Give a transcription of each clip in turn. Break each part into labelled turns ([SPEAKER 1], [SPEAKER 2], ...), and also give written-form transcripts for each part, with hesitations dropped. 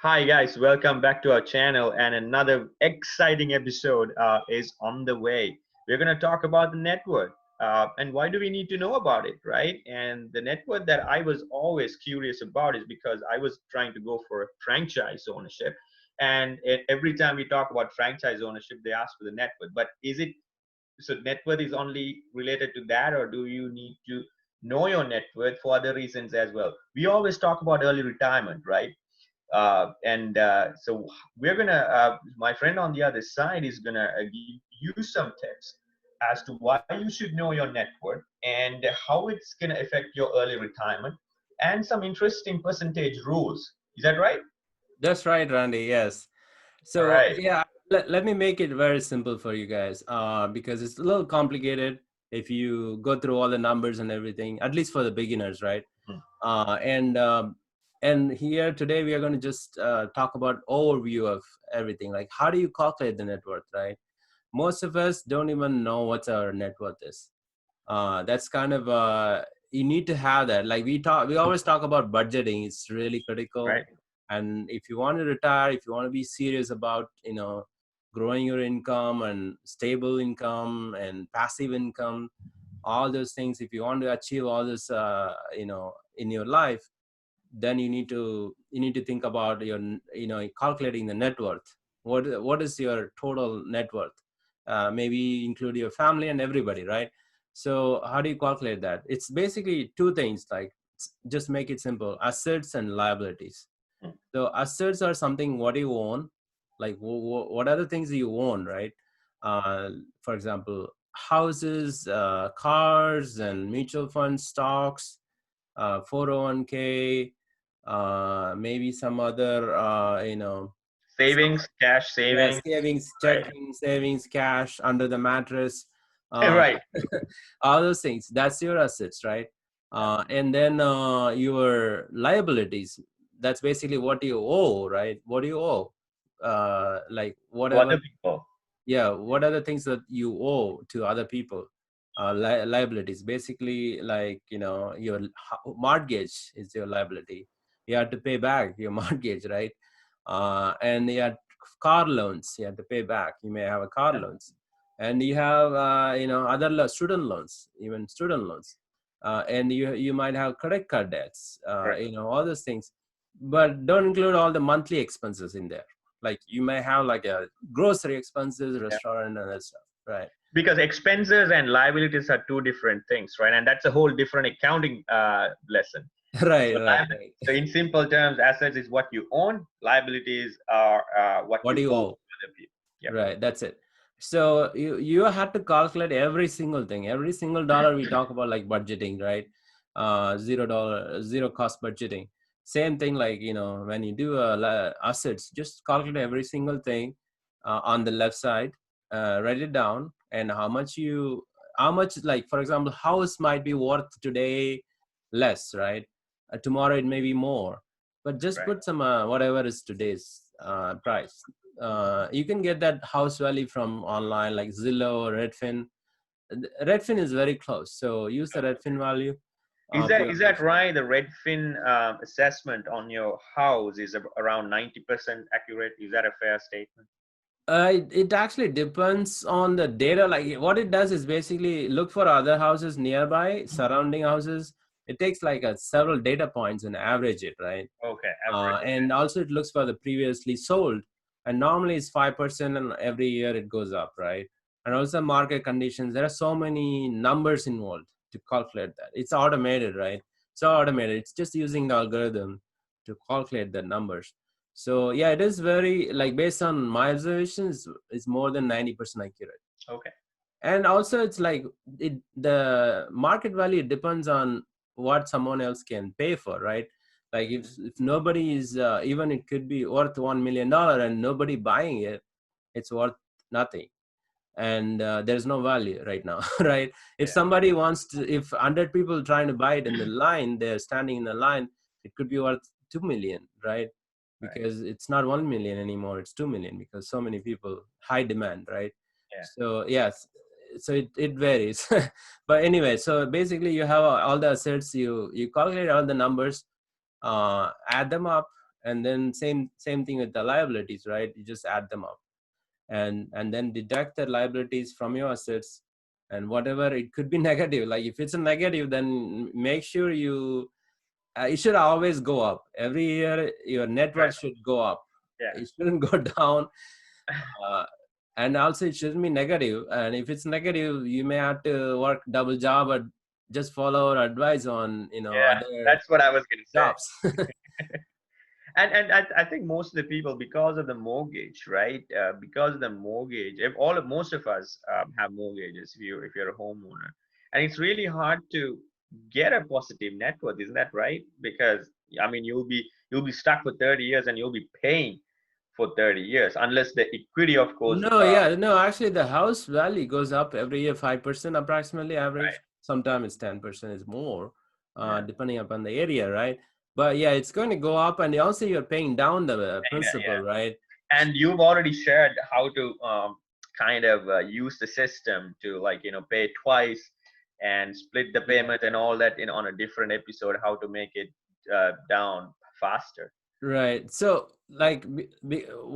[SPEAKER 1] Hi guys, welcome back to our channel and another exciting episode is on the way. We're going to talk about the net worth and why do we need to know about it, right? And the net worth that I was always curious about is because I was trying to go for a franchise ownership. And every time we talk about franchise ownership, they ask for the net worth. But is it so net worth is only related to that, or do you need to know your net worth for other reasons as well? We always talk about early retirement, right? And so we're gonna my friend on the other side is gonna give you some tips as to why you should know your net worth and how it's gonna affect your early retirement and some interesting percentage rules. Is that right?
[SPEAKER 2] That's right, Randy. Yes.
[SPEAKER 1] All
[SPEAKER 2] So
[SPEAKER 1] right.
[SPEAKER 2] yeah, let me make it very simple for you guys, because it's a little complicated if you go through all the numbers and everything, at least for the beginners, right?
[SPEAKER 1] Hmm.
[SPEAKER 2] Uh, and um, and here today we are going to just talk about overview of everything, like how do you calculate the net worth, right? Most of us don't even know what our net worth is. That's kind of you need to have that. Like we always talk about budgeting. It's really critical.
[SPEAKER 1] Right.
[SPEAKER 2] And if you want to retire, if you want to be serious about growing your income and stable income and passive income, all those things, if you want to achieve all this in your life, then you need to think about your calculating the net worth. What is your total net worth? Maybe include your family and everybody, right? So how do you calculate that? It's basically two things, like just make it simple: assets and liabilities.
[SPEAKER 1] Hmm.
[SPEAKER 2] So assets are something what you own, like what are the things that you own, right? uh, for example, houses, cars, and mutual funds, stocks, 401k, maybe some other, some,
[SPEAKER 1] Savings, cash
[SPEAKER 2] yeah,
[SPEAKER 1] savings.
[SPEAKER 2] savings,
[SPEAKER 1] Right.
[SPEAKER 2] checking, savings, cash under the mattress, uh,
[SPEAKER 1] Right.
[SPEAKER 2] all those things. That's your assets, right?
[SPEAKER 1] Yeah.
[SPEAKER 2] And then your liabilities. That's basically what you owe, right? What do you owe? Like
[SPEAKER 1] To
[SPEAKER 2] whatever,
[SPEAKER 1] other people.
[SPEAKER 2] yeah, what are the things that you owe to other people? Liabilities, basically, like your mortgage is your liability. You have to pay back your mortgage, right? And you have car loans, you have to pay back. You may have a car
[SPEAKER 1] Yeah.
[SPEAKER 2] loans, and you have other student loans, even student loans, and you might have credit card debts,
[SPEAKER 1] Right.
[SPEAKER 2] all those things. But don't include all the monthly expenses in there. Like you may have like a grocery expenses,
[SPEAKER 1] Yeah.
[SPEAKER 2] restaurant, and that stuff, right?
[SPEAKER 1] Because expenses and liabilities are two different things, right? And that's a whole different accounting lesson.
[SPEAKER 2] Right,
[SPEAKER 1] So,
[SPEAKER 2] right, right.
[SPEAKER 1] so in simple terms, assets is what you own, liabilities are what
[SPEAKER 2] What
[SPEAKER 1] you
[SPEAKER 2] do you
[SPEAKER 1] owe
[SPEAKER 2] owe?
[SPEAKER 1] to other people. Yep.
[SPEAKER 2] Right, that's it. So you had to calculate every single thing, every single dollar. We talk about like budgeting, right? $0, zero cost budgeting. Same thing, like when you do assets, just calculate every single thing on the left side, write it down, and how much, like for example, house might be worth today less, right? Tomorrow it may be more, but just
[SPEAKER 1] Right.
[SPEAKER 2] put some whatever is today's price. You can get that house value from online, like Zillow or Redfin. Redfin is very close, so use the Redfin value
[SPEAKER 1] Is
[SPEAKER 2] of
[SPEAKER 1] that
[SPEAKER 2] your
[SPEAKER 1] is that
[SPEAKER 2] house.
[SPEAKER 1] right? The Redfin assessment on your house is around 90% accurate. Is that a fair statement?
[SPEAKER 2] It actually depends on the data. Like what it does is basically look for other houses nearby, surrounding houses. It takes like several data points and average it, right?
[SPEAKER 1] Okay, average. Okay.
[SPEAKER 2] And also it looks for the previously sold, and normally it's 5%, and every year it goes up, right? And also market conditions. There are so many numbers involved to calculate that. It's automated, right? It's automated. It's just using the algorithm to calculate the numbers. So yeah, it is very, like, based on my observations, it's more than 90% accurate.
[SPEAKER 1] Okay.
[SPEAKER 2] And also it's like the market value depends on what someone else can pay for, right? Like if nobody is even it could be worth $1 million and nobody buying it, it's worth nothing. And there's no value right now. Right? If
[SPEAKER 1] Yeah.
[SPEAKER 2] somebody wants to, if 100 people trying to buy it in the line, they're standing in the line, it could be worth 2 million, right?
[SPEAKER 1] Right.
[SPEAKER 2] Because it's not 1 million anymore, it's 2 million, because so many people, high demand, right?
[SPEAKER 1] Yeah.
[SPEAKER 2] So yes, so it varies. But anyway, so basically you have all the assets, you calculate all the numbers, add them up, And then same thing with the liabilities, right? You just add them up, and then deduct the liabilities from your assets, and whatever it could be negative. Like if it's a negative, then make sure it should always go up every year. Your net
[SPEAKER 1] Right.
[SPEAKER 2] worth should go up.
[SPEAKER 1] Yeah.
[SPEAKER 2] It shouldn't go down. uh, and also it shouldn't be negative. And if it's negative, you may have to work double job or just follow our advice on
[SPEAKER 1] Yeah.
[SPEAKER 2] other
[SPEAKER 1] That's what I was gonna say.
[SPEAKER 2] jobs.
[SPEAKER 1] And I think most of the people, because of the mortgage, right? Because of the mortgage, if most of us have mortgages, if you're a homeowner, and it's really hard to get a positive net worth, isn't that right? Because I mean, you'll be stuck for 30 years and you'll be paying for 30 years unless the equity, of course.
[SPEAKER 2] No, yeah, no, actually the house value goes up every year 5% approximately average.
[SPEAKER 1] Right.
[SPEAKER 2] Sometimes it's 10% is more,
[SPEAKER 1] Yeah.
[SPEAKER 2] depending upon the area, right? But yeah, it's going to go up, and also you're paying down the
[SPEAKER 1] Yeah.
[SPEAKER 2] principal, right?
[SPEAKER 1] And you've already shared how to kind of use the system to, like, pay twice and split the
[SPEAKER 2] Yeah.
[SPEAKER 1] payment and all that on a different episode, how to make it down faster.
[SPEAKER 2] Right. So, like,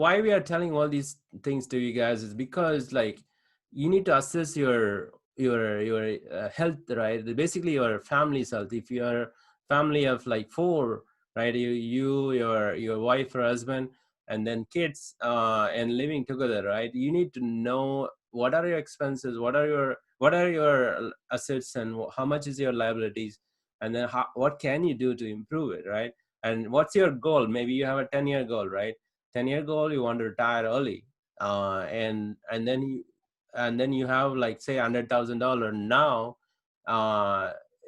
[SPEAKER 2] why we are telling all these things to you guys is because, like, you need to assess your health, right? Basically, your family's health. If you're family of like four, right? Your wife or husband, and then kids, and living together, right? You need to know what are your expenses, what are your assets, and how much is your liabilities, and then what can you do to improve it, right? And what's your goal? Maybe you have a 10-year goal, right? 10-year goal, you want to retire early, and then you have, like, say, $100,000 now.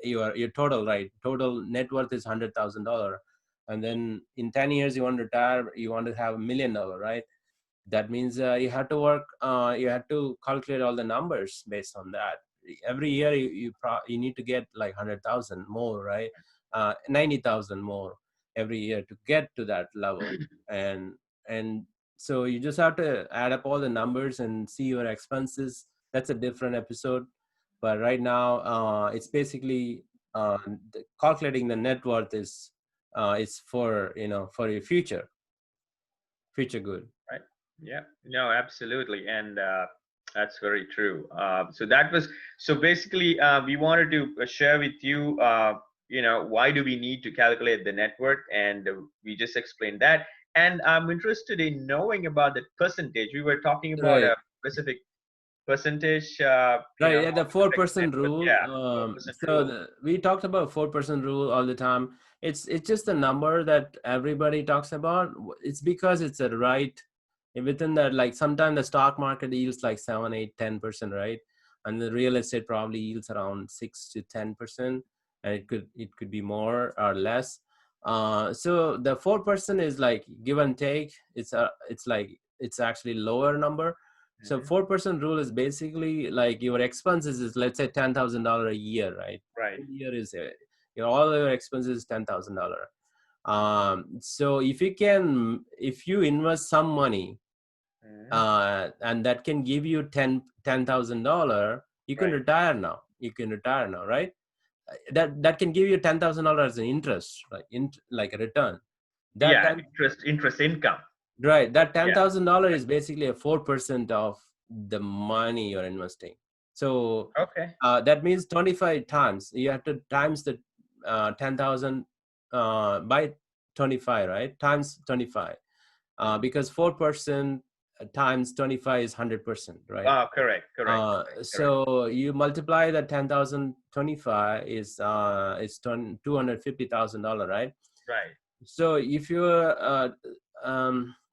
[SPEAKER 2] Your total, right, total net worth is $100,000, and then in 10 years you want to retire, you want to have $1 million, right? That means you have to calculate all the numbers based on that. Every year you need to get like 100,000 more, right? 90,000 more every year to get to that level. And so you just have to add up all the numbers and see your expenses. That's a different episode. But right now, it's basically, calculating the net worth is for your future good.
[SPEAKER 1] Right. Yeah. No, absolutely. And that's very true. So basically, we wanted to share with you, why do we need to calculate the net worth? And we just explained that. And I'm interested in knowing about the percentage. We were talking about
[SPEAKER 2] Right.
[SPEAKER 1] a specific percentage,
[SPEAKER 2] Right, yeah,
[SPEAKER 1] how
[SPEAKER 2] the
[SPEAKER 1] to affect net
[SPEAKER 2] 4%
[SPEAKER 1] worth.
[SPEAKER 2] rule.
[SPEAKER 1] Yeah, 4%
[SPEAKER 2] So
[SPEAKER 1] rule.
[SPEAKER 2] we talked about 4% rule all the time. It's just a number that everybody talks about. It's because it's a right within that. Like sometimes the stock market yields like 7, 8, 10%, right? And the real estate probably yields around 6 to 10%, and it could be more or less. So the 4% is like give and take. It's actually lower number. So
[SPEAKER 1] Mhm.
[SPEAKER 2] 4% rule is basically like your expenses is, let's say, $10,000 a year, right?
[SPEAKER 1] Right.
[SPEAKER 2] A year is all your expenses is $10,000. So if you invest some money,
[SPEAKER 1] Mhm.
[SPEAKER 2] and that can give you $10,000, you can
[SPEAKER 1] Right.
[SPEAKER 2] retire now. You can retire now, right? That can give you $10,000 in interest, right? Like a return. That
[SPEAKER 1] Yeah.
[SPEAKER 2] ten
[SPEAKER 1] Interest income.
[SPEAKER 2] Right. That ten
[SPEAKER 1] Yeah.
[SPEAKER 2] thousand dollar is basically a 4% of the money you're investing. So
[SPEAKER 1] Okay.
[SPEAKER 2] that means 25 times. You have to times the 10,000 by 25, right? Times 25, because 4% times 25 is 100%, right?
[SPEAKER 1] Correct. Correct. Correct.
[SPEAKER 2] So you multiply the 10,025 is $250,000, right?
[SPEAKER 1] Right.
[SPEAKER 2] So if you're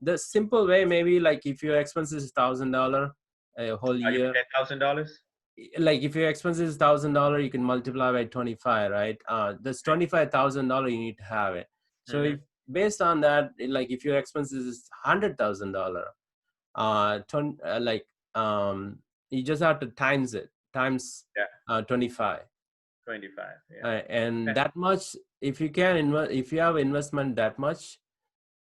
[SPEAKER 2] the simple way, maybe like if your expenses is $1,000 a whole
[SPEAKER 1] You mean
[SPEAKER 2] year,
[SPEAKER 1] $10,000?
[SPEAKER 2] like if your expenses is $1,000, you can multiply by 25, right? That's $25,000 you need to have it. So
[SPEAKER 1] Mm-hmm.
[SPEAKER 2] if based on that, like if your expenses is $100,000, like you just have to times it times
[SPEAKER 1] Yeah.
[SPEAKER 2] 25.
[SPEAKER 1] 25. Yeah.
[SPEAKER 2] And
[SPEAKER 1] Okay.
[SPEAKER 2] that much, if you can invest, if you have investment that much,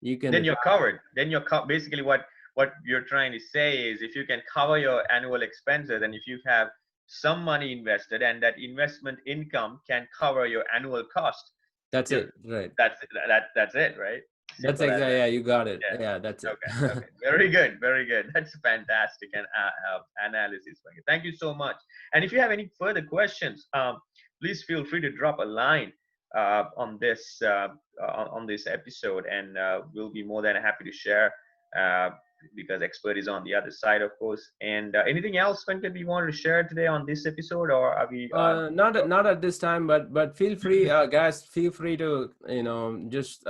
[SPEAKER 2] you can
[SPEAKER 1] Then you're
[SPEAKER 2] retire.
[SPEAKER 1] covered. Then basically what you're trying to say is, if you can cover your annual expenses, and if you have some money invested and that investment income can cover your annual cost,
[SPEAKER 2] That's
[SPEAKER 1] you
[SPEAKER 2] it, right?
[SPEAKER 1] that's it, right?
[SPEAKER 2] That's
[SPEAKER 1] Simple as
[SPEAKER 2] exactly,
[SPEAKER 1] that.
[SPEAKER 2] yeah, you got it.
[SPEAKER 1] Yeah.
[SPEAKER 2] Yeah, that's it.
[SPEAKER 1] Okay. Okay. Very good. Very good. That's fantastic and analysis. Thank you so much. And if you have any further questions, please feel free to drop a line on this episode, and we'll be more than happy to share. Uh, because expert is on the other side, of course. And anything else, Venkat, we wanted to share today on this episode, or are we?
[SPEAKER 2] Not at this time, but feel free, guys. Feel free to just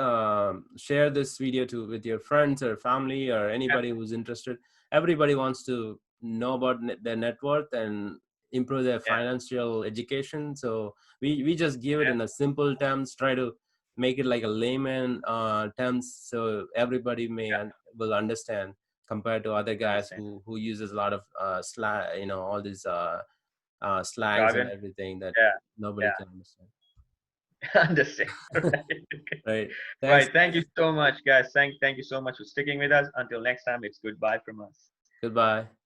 [SPEAKER 2] share this video to with your friends or family or anybody who's interested. Everybody wants to know about their net worth and improve their
[SPEAKER 1] Yeah.
[SPEAKER 2] financial education. So we just give it in a simple terms. Try to make it like a layman terms, so everybody will understand compared to other guys
[SPEAKER 1] Understand.
[SPEAKER 2] who uses a lot of all these slangs and
[SPEAKER 1] Jargon.
[SPEAKER 2] everything that
[SPEAKER 1] Yeah.
[SPEAKER 2] nobody
[SPEAKER 1] Yeah.
[SPEAKER 2] can understand.
[SPEAKER 1] Understand. Right.
[SPEAKER 2] Right. Thanks.
[SPEAKER 1] Right. Thank you so much, guys. Thank you so much for sticking with us. Until next time, it's goodbye from us.
[SPEAKER 2] Goodbye.